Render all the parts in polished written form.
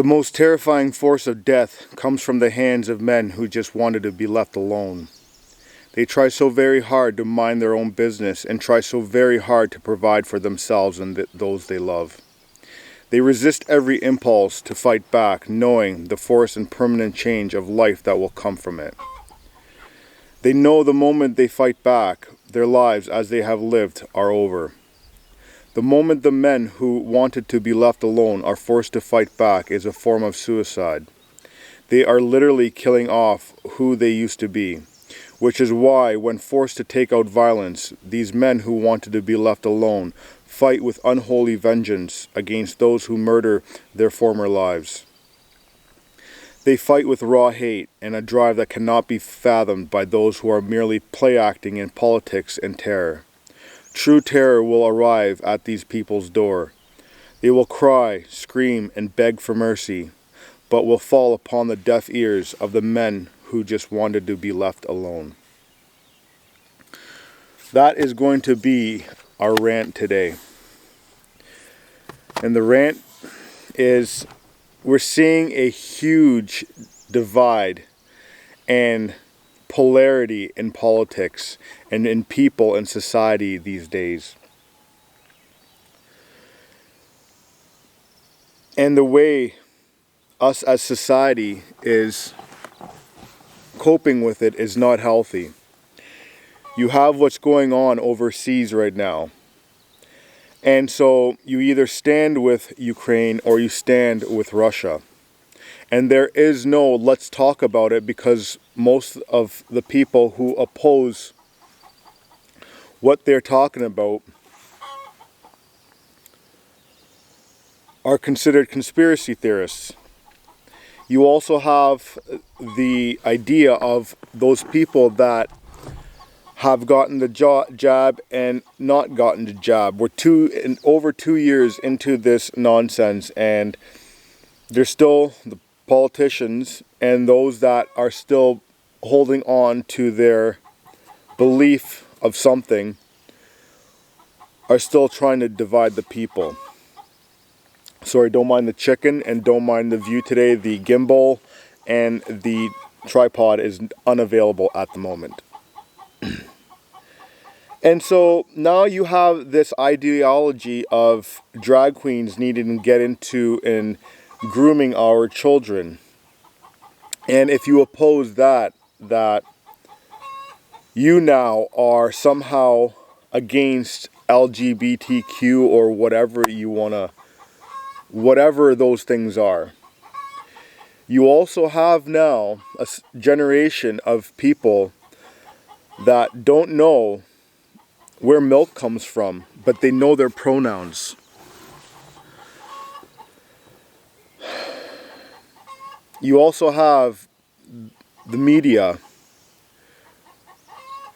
The most terrifying force of death comes from the hands of men who just wanted to be left alone. They try so very hard to mind their own business and try so very hard to provide for themselves and those they love. They resist every impulse to fight back, knowing the force and permanent change of life that will come from it. They know the moment they fight back, their lives as they have lived are over. The moment the men who wanted to be left alone are forced to fight back is a form of suicide. They are literally killing off who they used to be, which is why when forced to take out violence, these men who wanted to be left alone fight with unholy vengeance against those who murder their former lives. They fight with raw hate and a drive that cannot be fathomed by those who are merely play acting in politics and terror. True terror will arrive at these people's door. They will cry, scream, and beg for mercy, but will fall upon the deaf ears of the men who just wanted to be left alone. That is going to be our rant today. And the rant is, we're seeing a huge divide and polarity in politics and in people and society these days. And the way us as society is coping with it is not healthy. You have what's going on overseas right now. And so you either stand with Ukraine or you stand with Russia. And there is no let's talk about it, because most of the people who oppose what they're talking about are considered conspiracy theorists. You also have the idea of those people that have gotten the jab and not gotten the jab. We're over 2 years into this nonsense, and there's still the politicians and those that are still holding on to their belief of something are still trying to divide the people. Sorry, don't mind the chicken and don't mind the view today. The gimbal and the tripod is unavailable at the moment. And so now you have this ideology of drag queens needing to get into and grooming our children. And if you oppose that you now are somehow against LGBTQ or whatever whatever those things are. You also have now a generation of people that don't know where milk comes from, but they know their pronouns. You also have the media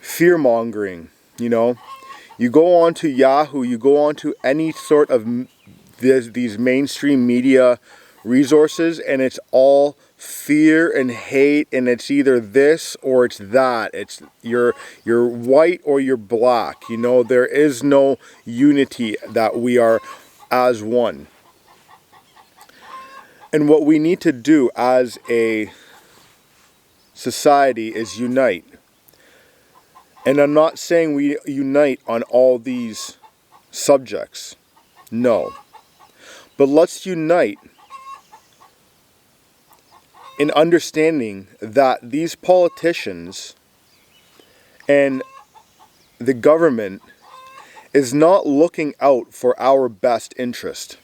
fear-mongering, You go on to Yahoo, you go on to any sort of these mainstream media resources, and it's all fear and hate, and it's either this or it's that. It's you're white or you're black. There is no unity that we are as one. And what we need to do as a society is unite. And I'm not saying we unite on all these subjects. No. But let's unite in understanding that these politicians and the government is not looking out for our best interest.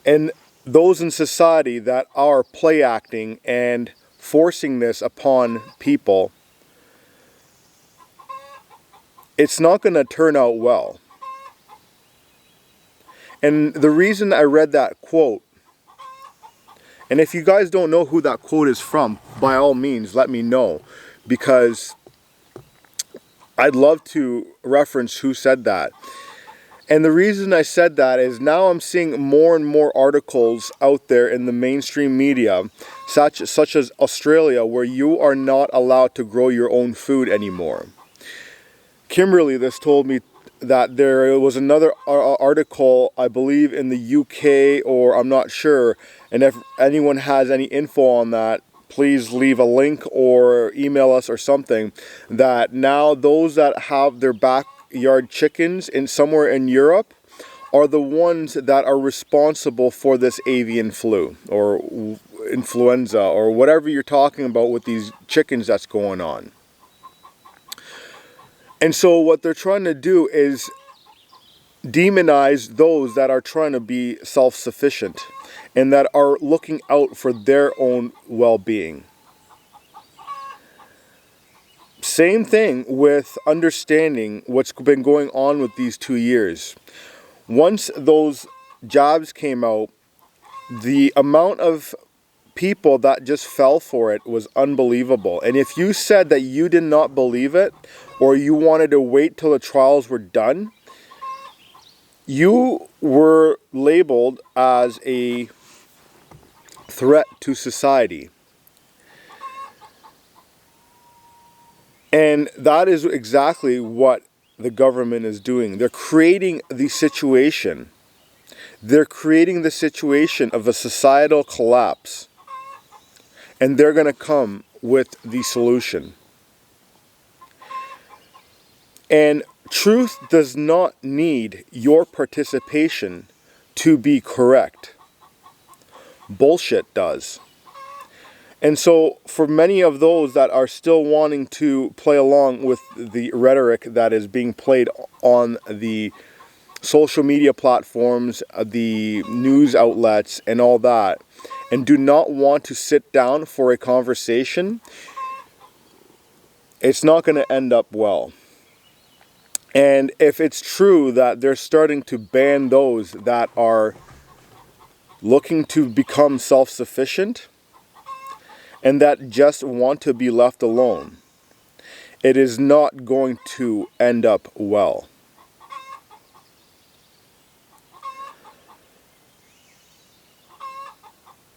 And those in society that are play acting and forcing this upon people, it's not going to turn out well. And the reason I read that quote, and if you guys don't know who that quote is from, by all means, let me know, because I'd love to reference who said that. And the reason I said that is now I'm seeing more and more articles out there in the mainstream media, such as Australia, where you are not allowed to grow your own food anymore. Kimberly this told me that there was another article, I believe in the UK, or I'm not sure, and if anyone has any info on that, please leave a link or email us or something, that now those that have their backyard chickens somewhere in Europe are the ones that are responsible for this avian flu or influenza or whatever you're talking about with these chickens that's going on. And so what they're trying to do is demonize those that are trying to be self-sufficient and that are looking out for their own well-being. Same thing with understanding what's been going on with these 2 years. Once those jobs came out, the amount of people that just fell for it was unbelievable. And if you said that you did not believe it, or you wanted to wait till the trials were done, you were labeled as a threat to society. And that is exactly what the government is doing. They're creating the situation. They're creating the situation of a societal collapse. And they're going to come with the solution. And truth does not need your participation to be correct. Bullshit does. And so for many of those that are still wanting to play along with the rhetoric that is being played on the social media platforms, the news outlets and all that, and do not want to sit down for a conversation, it's not going to end up well. And if it's true that they're starting to ban those that are looking to become self-sufficient and that just want to be left alone, it is not going to end up well.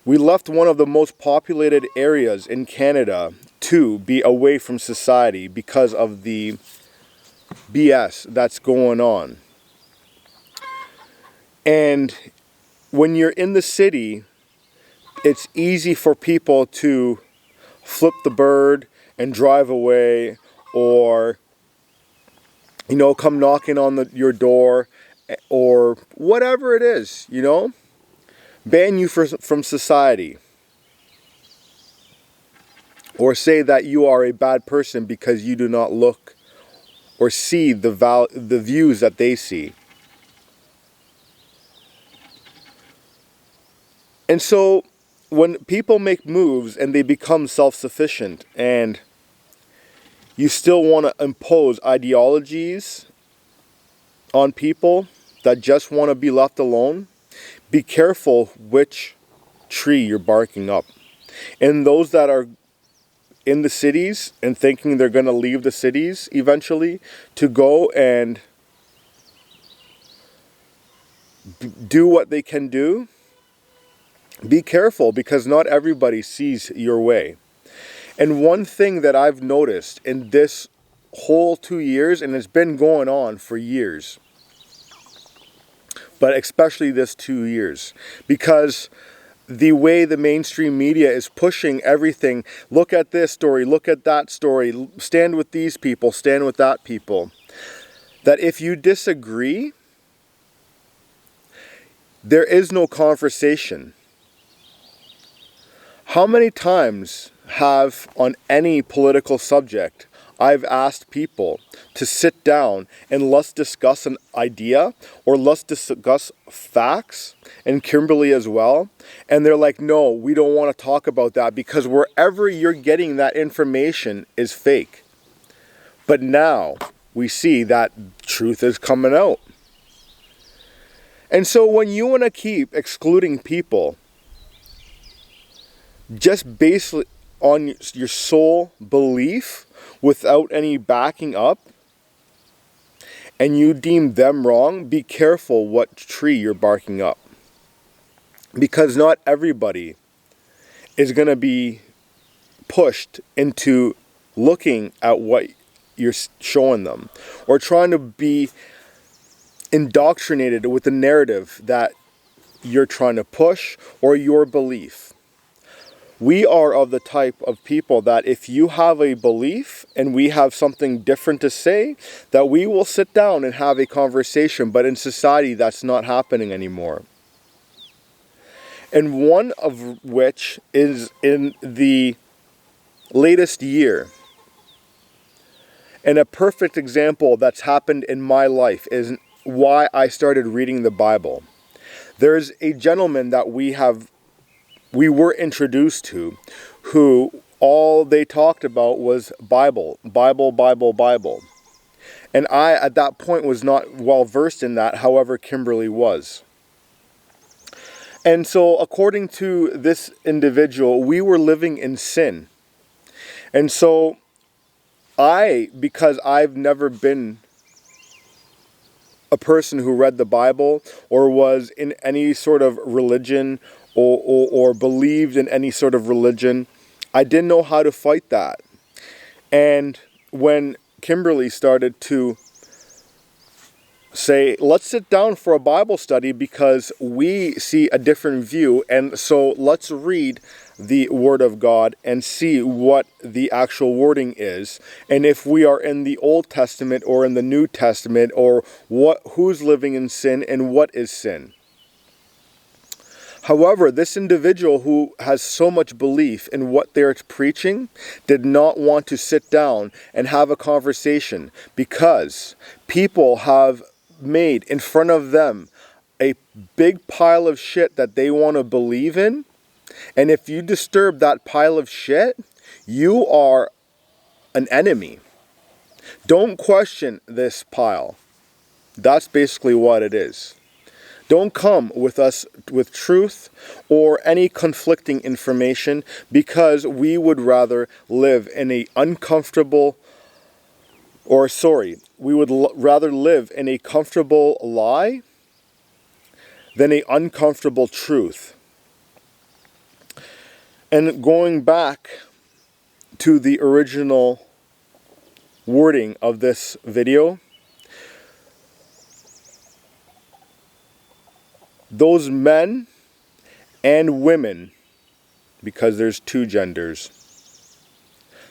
We left one of the most populated areas in Canada to be away from society because of the BS that's going on. And when you're in the city, it's easy for people to flip the bird and drive away, or come knocking on your door, or whatever it is, ban you from society, or say that you are a bad person because you do not look or see the views that they see. And so when people make moves and they become self-sufficient, and you still want to impose ideologies on people that just want to be left alone, be careful which tree you're barking up. And those that are in the cities and thinking they're going to leave the cities eventually to go and do what they can do, be careful, because not everybody sees your way. And one thing that I've noticed in this whole 2 years, and it's been going on for years, but especially this 2 years, because the way the mainstream media is pushing everything, look at this story, look at that story, stand with these people, stand with that people, that if you disagree, there is no conversation. How many times have, on any political subject, I've asked people to sit down and let's discuss an idea, or let's discuss facts, and Kimberly as well, and they're like, no, we don't want to talk about that because wherever you're getting that information is fake. But now we see that truth is coming out. And so when you want to keep excluding people just based on your sole belief without any backing up, and you deem them wrong, be careful what tree you're barking up. Because not everybody is going to be pushed into looking at what you're showing them, or trying to be indoctrinated with the narrative that you're trying to push or your belief. We are of the type of people that if you have a belief and we have something different to say, that we will sit down and have a conversation, but in society that's not happening anymore. And one of which is in the latest year. And a perfect example that's happened in my life is why I started reading the Bible. There's a gentleman that we were introduced to who all they talked about was Bible. And I, at that point, was not well versed in that, however, Kimberly was. And so, according to this individual, we were living in sin. And so, because I've never been a person who read the Bible or was in any sort of religion or believed in any sort of religion, I didn't know how to fight that. And when Kimberly started to say, let's sit down for a Bible study because we see a different view, and so let's read the Word of God and see what the actual wording is, and if we are in the Old Testament or in the New Testament, or who's living in sin and what is sin. However, this individual who has so much belief in what they're preaching did not want to sit down and have a conversation because people have made in front of them a big pile of shit that they want to believe in. And if you disturb that pile of shit, you are an enemy. Don't question this pile. That's basically what it is. Don't come with us with truth or any conflicting information because we would rather live in a rather live in a comfortable lie than an uncomfortable truth. And going back to the original wording of this video, those men and women, because there's two genders,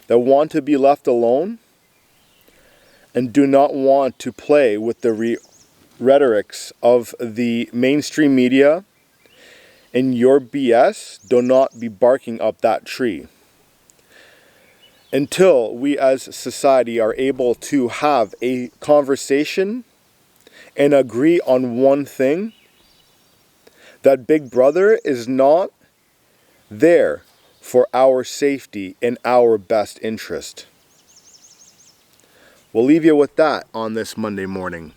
that want to be left alone and do not want to play with the rhetorics of the mainstream media and your BS, do not be barking up that tree. Until we as society are able to have a conversation and agree on one thing, that Big Brother is not there for our safety and our best interest. We'll leave you with that on this Monday morning.